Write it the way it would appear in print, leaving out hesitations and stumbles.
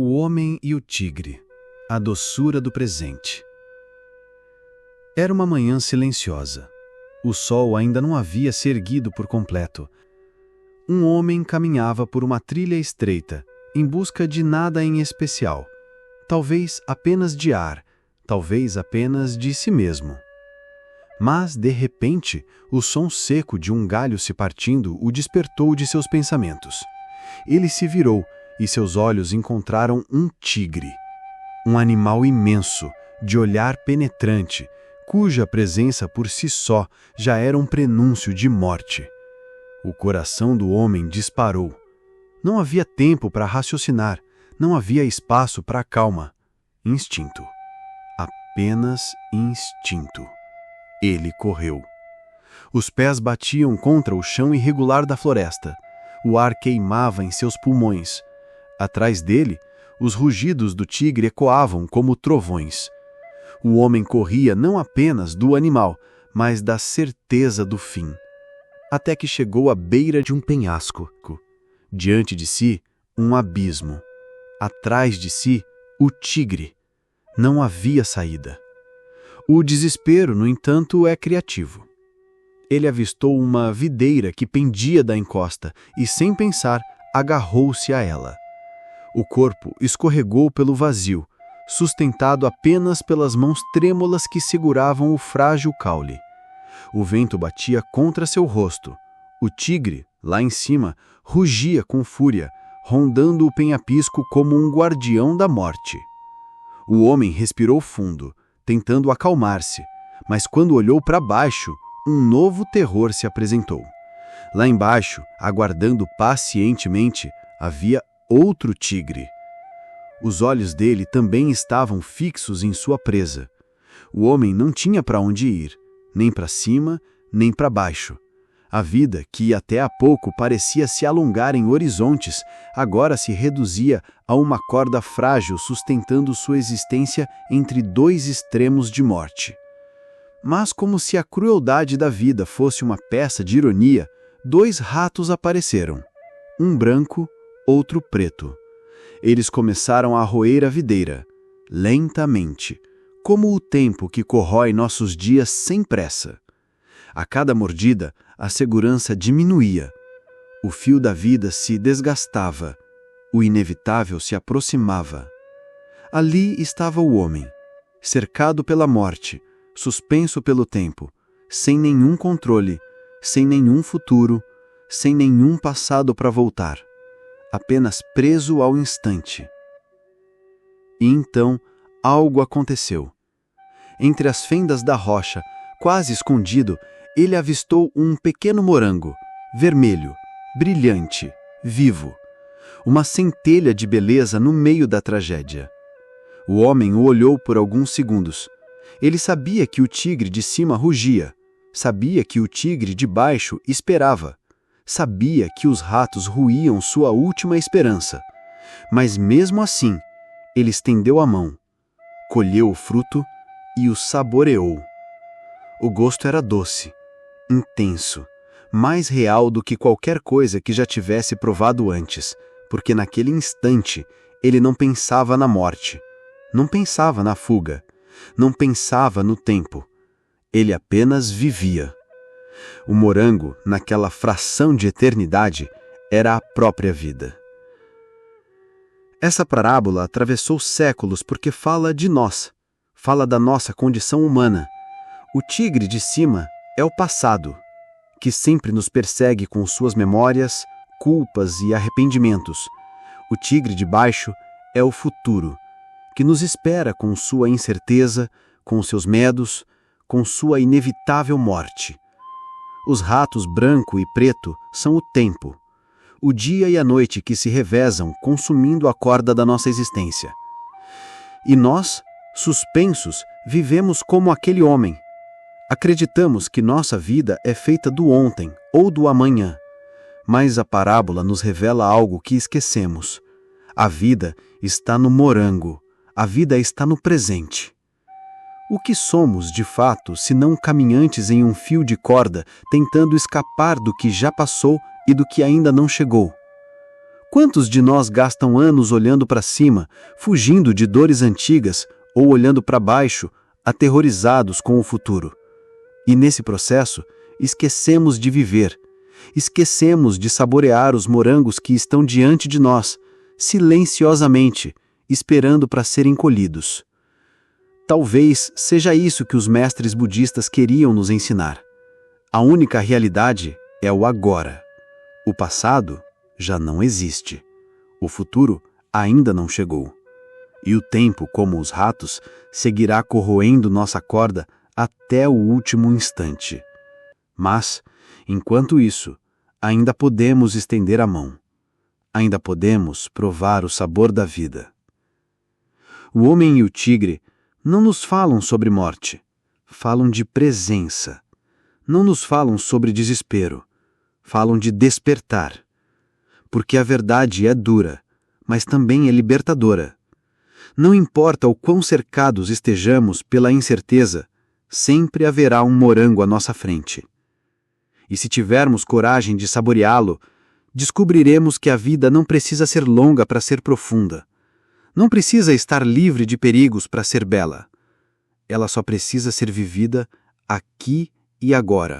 O homem e o tigre, a doçura do presente. Era uma manhã silenciosa. O sol ainda não havia se erguido por completo. Um homem caminhava por uma trilha estreita, em busca de nada em especial. Talvez apenas de ar, talvez apenas de si mesmo. Mas, de repente, o som seco de um galho se partindo o despertou de seus pensamentos. Ele se virou e seus olhos encontraram um tigre. Um animal imenso, de olhar penetrante, cuja presença por si só já era um prenúncio de morte. O coração do homem disparou. Não havia tempo para raciocinar, não havia espaço para calma. Instinto. Apenas instinto. Ele correu. Os pés batiam contra o chão irregular da floresta. O ar queimava em seus pulmões. Atrás dele, os rugidos do tigre ecoavam como trovões. O homem corria não apenas do animal, mas da certeza do fim. Até que chegou à beira de um penhasco. Diante de si, um abismo. Atrás de si, o tigre. Não havia saída. O desespero, no entanto, é criativo. Ele avistou uma videira que pendia da encosta e, sem pensar, agarrou-se a ela. O corpo escorregou pelo vazio, sustentado apenas pelas mãos trêmulas que seguravam o frágil caule. O vento batia contra seu rosto. O tigre, lá em cima, rugia com fúria, rondando o penhasco como um guardião da morte. O homem respirou fundo, tentando acalmar-se, mas quando olhou para baixo, um novo terror se apresentou. Lá embaixo, aguardando pacientemente, havia outro tigre. Os olhos dele também estavam fixos em sua presa. O homem não tinha para onde ir, nem para cima, nem para baixo. A vida, que até há pouco parecia se alongar em horizontes, agora se reduzia a uma corda frágil sustentando sua existência entre dois extremos de morte. Mas, como se a crueldade da vida fosse uma peça de ironia, dois ratos apareceram. Um branco, outro preto. Eles começaram a roer a videira, lentamente, como o tempo que corrói nossos dias sem pressa. A cada mordida, a segurança diminuía. O fio da vida se desgastava. O inevitável se aproximava. Ali estava o homem, cercado pela morte, suspenso pelo tempo, sem nenhum controle, sem nenhum futuro, sem nenhum passado para voltar. Apenas preso ao instante. E então, algo aconteceu. Entre as fendas da rocha, quase escondido, ele avistou um pequeno morango, vermelho, brilhante, vivo. Uma centelha de beleza no meio da tragédia. O homem o olhou por alguns segundos. Ele sabia que o tigre de cima rugia. Sabia que o tigre de baixo esperava. Sabia que os ratos ruíam sua última esperança. Mas mesmo assim, ele estendeu a mão, colheu o fruto e o saboreou. O gosto era doce, intenso, mais real do que qualquer coisa que já tivesse provado antes, porque naquele instante ele não pensava na morte, não pensava na fuga, não pensava no tempo. Ele apenas vivia. O morango, naquela fração de eternidade, era a própria vida. Essa parábola atravessou séculos porque fala de nós, fala da nossa condição humana. O tigre de cima é o passado, que sempre nos persegue com suas memórias, culpas e arrependimentos. O tigre de baixo é o futuro, que nos espera com sua incerteza, com seus medos, com sua inevitável morte. Os ratos branco e preto são o tempo, o dia e a noite que se revezam consumindo a corda da nossa existência. E nós, suspensos, vivemos como aquele homem. Acreditamos que nossa vida é feita do ontem ou do amanhã, mas a parábola nos revela algo que esquecemos. A vida está no morango, a vida está no presente. O que somos, de fato, se não caminhantes em um fio de corda, tentando escapar do que já passou e do que ainda não chegou? Quantos de nós gastam anos olhando para cima, fugindo de dores antigas, ou olhando para baixo, aterrorizados com o futuro? E nesse processo, esquecemos de viver, esquecemos de saborear os morangos que estão diante de nós, silenciosamente, esperando para serem colhidos. Talvez seja isso que os mestres budistas queriam nos ensinar. A única realidade é o agora. O passado já não existe. O futuro ainda não chegou. E o tempo, como os ratos, seguirá corroendo nossa corda até o último instante. Mas, enquanto isso, ainda podemos estender a mão. Ainda podemos provar o sabor da vida. O homem e o tigre não nos falam sobre morte, falam de presença. Não nos falam sobre desespero, falam de despertar. Porque a verdade é dura, mas também é libertadora. Não importa o quão cercados estejamos pela incerteza, sempre haverá um morango à nossa frente. E se tivermos coragem de saboreá-lo, descobriremos que a vida não precisa ser longa para ser profunda. Não precisa estar livre de perigos para ser bela. Ela só precisa ser vivida aqui e agora.